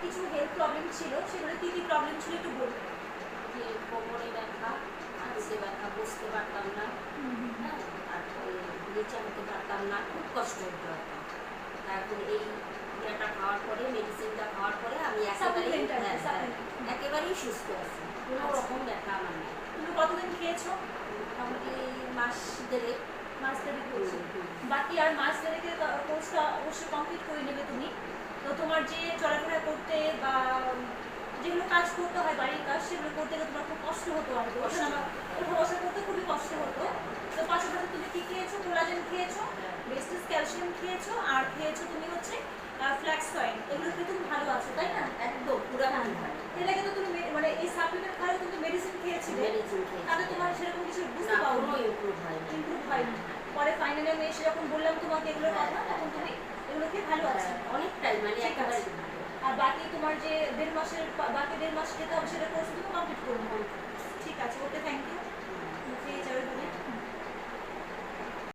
কিছু health problem ছিল, সেগুলো কি কি প্রবলেম ছিল একটু বলবে? যে কোমরে ব্যথা, হাঁটুতে ব্যথা, বসতে পারতাম না, হ্যাঁ, তারপরে নিচে হতে পারতাম না, খুব কষ্ট হতো আর কি। তারপরে এই ইয়েটা খাওয়ার পরে, মেডিসিনটা খাওয়ার পরে আমি একেবারেই একেবারেই সুস্থ আছি, কোনো রকম ব্যথা আমার নেই। তুমি কতদিন খেয়েছো? মোটামুটি মাস দেড়েক। মাস দেড়েক খেয়েছো। বাকি আর মাস দেড়েকের কোর্সটা অবশ্যই কমপ্লিট করে নেবে তুমি। তো তোমার যে চলাফেরা করতে বা যেগুলো কাজ করতে হয়, বাড়ির কাজ, সেগুলো করতে গেলে তোমার খুব কষ্ট হতো আর কি, ওঠা বসা করতে খুবই কষ্ট হতো। তো পাশাপাশি তুমি কি খেয়েছো? কোলাজেন খেয়েছো, বেস্টিস ক্যালসিয়াম খেয়েছো, আর খেয়েছো তুমি হচ্ছে ফ্ল্যাক্স অয়েল। এগুলো খেয়ে তুমি ভালো আছো, তাই না? একদম পুরো ভালো হয়। এর আগে তো তুমি মানে এই সাপ্লিমেন্ট খাওয়া তুমি মেডিসিন খেয়েছিলে, মেডিসিন খেয়েছি, তাহলে তোমার সেরকম কিছু বুঝতে না, পারো কোনো ইমপ্রুভ হয়নি। ইমপ্রুভ হয়নি। পরে ফাইনালি আমি এসে যখন বললাম তোমাকে এগুলোর কথা, তখন তুমি এগুলো খেয়ে ভালো আছো অনেকটাই, মানে ঠিক একেবারে আছে। আর বাকি তোমার যে বাকি 1.5 মাস যেতে হবে সেটা কোর্স তুমি কমপ্লিট করবে।